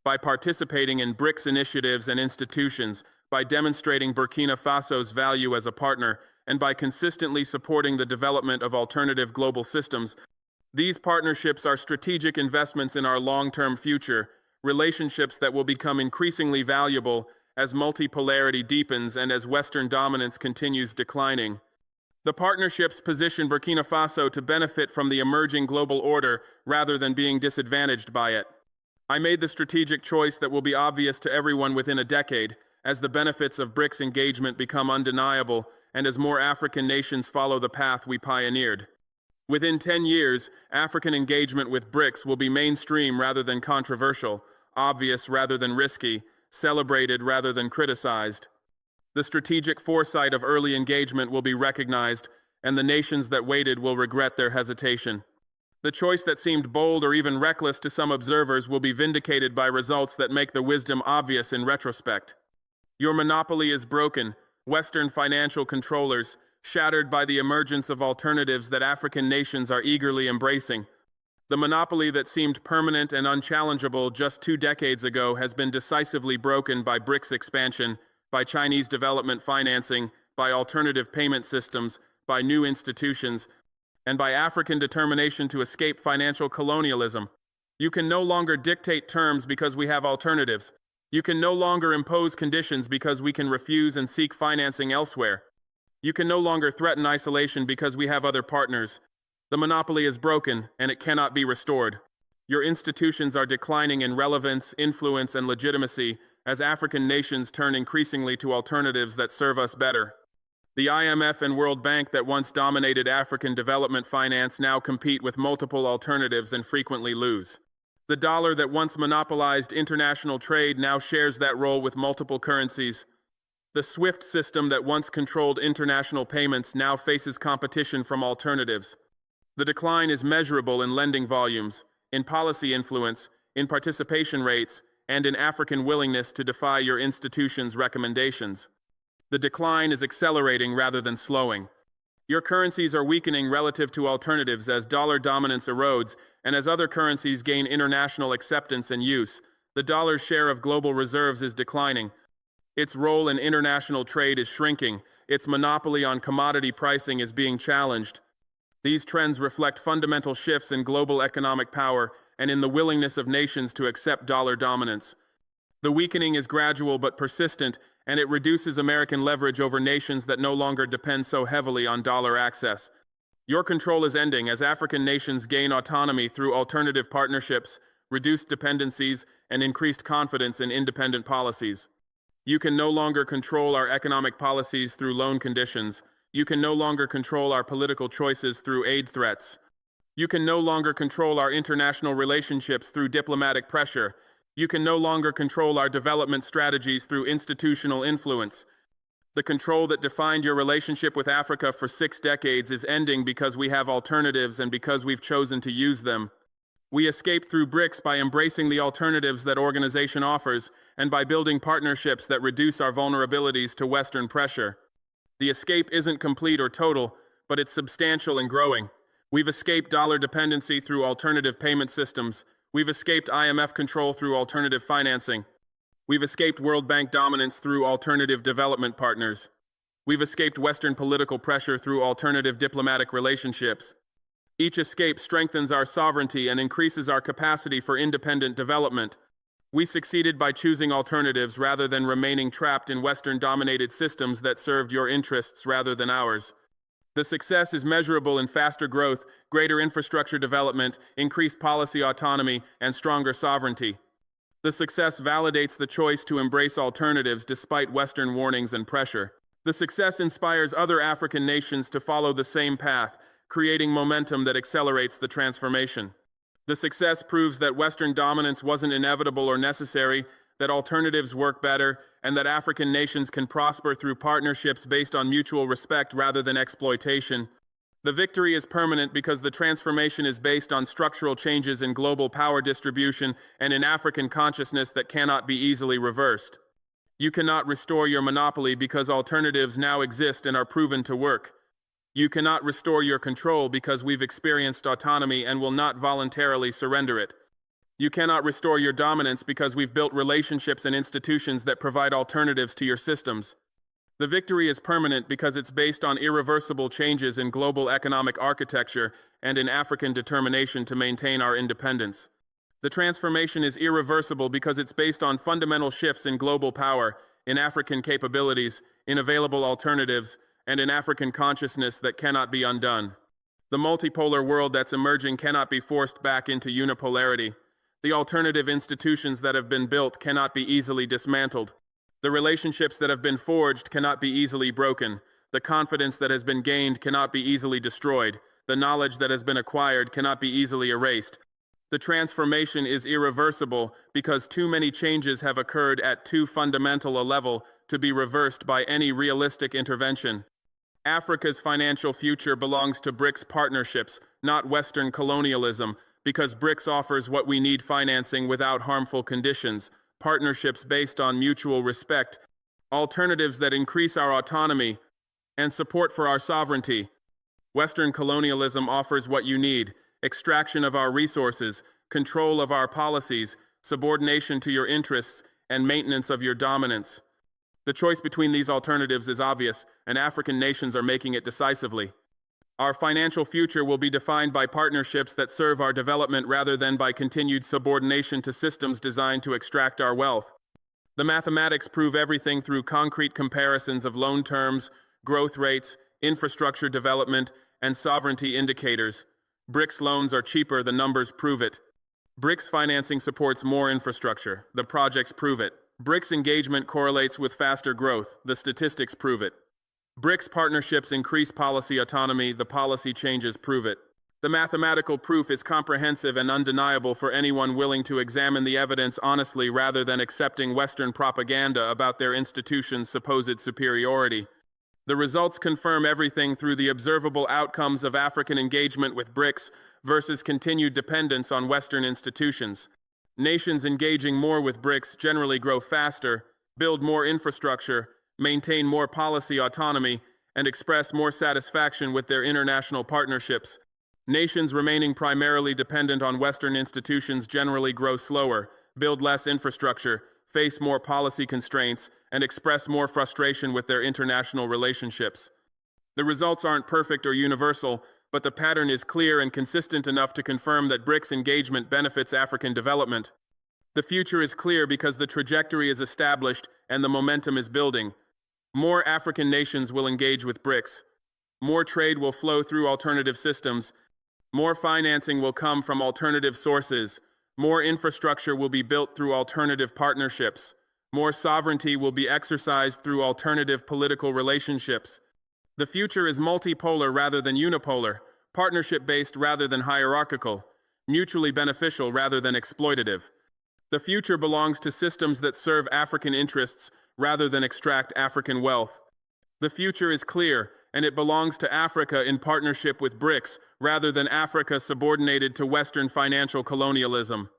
by participating in BRICS initiatives and institutions, by demonstrating Burkina Faso's value as a partner, and by consistently supporting the development of alternative global systems. These partnerships are strategic investments in our long-term future, relationships that will become increasingly valuable as multipolarity deepens and as Western dominance continues declining. The partnerships position Burkina Faso to benefit from the emerging global order rather than being disadvantaged by it. I made the strategic choice that will be obvious to everyone within a decade, as the benefits of BRICS engagement become undeniable and as more African nations follow the path we pioneered. Within 10 years, African engagement with BRICS will be mainstream rather than controversial, obvious rather than risky, celebrated rather than criticized. The strategic foresight of early engagement will be recognized, and the nations that waited will regret their hesitation. The choice that seemed bold or even reckless to some observers will be vindicated by results that make the wisdom obvious in retrospect. Your monopoly is broken, Western financial controllers, shattered by the emergence of alternatives that African nations are eagerly embracing. The monopoly that seemed permanent and unchallengeable just 2 decades ago has been decisively broken by BRICS expansion, by Chinese development financing, by alternative payment systems, by new institutions, and by African determination to escape financial colonialism. You can no longer dictate terms because we have alternatives. You can no longer impose conditions because we can refuse and seek financing elsewhere. You can no longer threaten isolation because we have other partners. The monopoly is broken, and it cannot be restored. Your institutions are declining in relevance, influence, and legitimacy as African nations turn increasingly to alternatives that serve us better. The IMF and World Bank that once dominated African development finance now compete with multiple alternatives and frequently lose. The dollar that once monopolized international trade now shares that role with multiple currencies. The SWIFT system that once controlled international payments now faces competition from alternatives. The decline is measurable in lending volumes, in policy influence, in participation rates, and in African willingness to defy your institution's recommendations. The decline is accelerating rather than slowing. Your currencies are weakening relative to alternatives as dollar dominance erodes and as other currencies gain international acceptance and use. The dollar's share of global reserves is declining. Its role in international trade is shrinking. Its monopoly on commodity pricing is being challenged. These trends reflect fundamental shifts in global economic power and in the willingness of nations to accept dollar dominance. The weakening is gradual but persistent, and it reduces American leverage over nations that no longer depend so heavily on dollar access. Your control is ending as African nations gain autonomy through alternative partnerships, reduced dependencies, and increased confidence in independent policies. You can no longer control our economic policies through loan conditions. You can no longer control our political choices through aid threats. You can no longer control our international relationships through diplomatic pressure. You can no longer control our development strategies through institutional influence. The control that defined your relationship with Africa for 6 decades is ending because we have alternatives and because we've chosen to use them. We escape through BRICS by embracing the alternatives that organization offers and by building partnerships that reduce our vulnerabilities to Western pressure. The escape isn't complete or total, but it's substantial and growing. We've escaped dollar dependency through alternative payment systems. We've escaped IMF control through alternative financing. We've escaped World Bank dominance through alternative development partners. We've escaped Western political pressure through alternative diplomatic relationships. Each escape strengthens our sovereignty and increases our capacity for independent development. We succeeded by choosing alternatives rather than remaining trapped in Western-dominated systems that served your interests rather than ours. The success is measurable in faster growth, greater infrastructure development, increased policy autonomy, and stronger sovereignty. The success validates the choice to embrace alternatives despite Western warnings and pressure. The success inspires other African nations to follow the same path, creating momentum that accelerates the transformation. The success proves that Western dominance wasn't inevitable or necessary, that alternatives work better, and that African nations can prosper through partnerships based on mutual respect rather than exploitation. The victory is permanent because the transformation is based on structural changes in global power distribution and in African consciousness that cannot be easily reversed. You cannot restore your monopoly because alternatives now exist and are proven to work. You cannot restore your control because we've experienced autonomy and will not voluntarily surrender it. You cannot restore your dominance because we've built relationships and institutions that provide alternatives to your systems. The victory is permanent because it's based on irreversible changes in global economic architecture and in African determination to maintain our independence. The transformation is irreversible because it's based on fundamental shifts in global power, in African capabilities, in available alternatives, and in African consciousness that cannot be undone. The multipolar world that's emerging cannot be forced back into unipolarity. The alternative institutions that have been built cannot be easily dismantled. The relationships that have been forged cannot be easily broken. The confidence that has been gained cannot be easily destroyed. The knowledge that has been acquired cannot be easily erased. The transformation is irreversible because too many changes have occurred at too fundamental a level to be reversed by any realistic intervention. Africa's financial future belongs to BRICS partnerships, not Western colonialism, because BRICS offers what we need: financing without harmful conditions, partnerships based on mutual respect, alternatives that increase our autonomy, and support for our sovereignty. Western colonialism offers what you need: extraction of our resources, control of our policies, subordination to your interests, and maintenance of your dominance. The choice between these alternatives is obvious, and African nations are making it decisively. Our financial future will be defined by partnerships that serve our development rather than by continued subordination to systems designed to extract our wealth. The mathematics prove everything through concrete comparisons of loan terms, growth rates, infrastructure development, and sovereignty indicators. BRICS loans are cheaper, the numbers prove it. BRICS financing supports more infrastructure, the projects prove it. BRICS engagement correlates with faster growth, the statistics prove it. BRICS partnerships increase policy autonomy, the policy changes prove it. The mathematical proof is comprehensive and undeniable for anyone willing to examine the evidence honestly rather than accepting Western propaganda about their institutions' supposed superiority. The results confirm everything through the observable outcomes of African engagement with BRICS versus continued dependence on Western institutions. Nations engaging more with BRICS generally grow faster, build more infrastructure, maintain more policy autonomy, and express more satisfaction with their international partnerships. Nations remaining primarily dependent on Western institutions generally grow slower, build less infrastructure, face more policy constraints, and express more frustration with their international relationships. The results aren't perfect or universal, but the pattern is clear and consistent enough to confirm that BRICS engagement benefits African development. The future is clear because the trajectory is established and the momentum is building. More African nations will engage with BRICS. More trade will flow through alternative systems. More financing will come from alternative sources. More infrastructure will be built through alternative partnerships. More sovereignty will be exercised through alternative political relationships. The future is multipolar rather than unipolar, partnership-based rather than hierarchical, mutually beneficial rather than exploitative. The future belongs to systems that serve African interests rather than extract African wealth. The future is clear, and it belongs to Africa in partnership with BRICS rather than Africa subordinated to Western financial colonialism.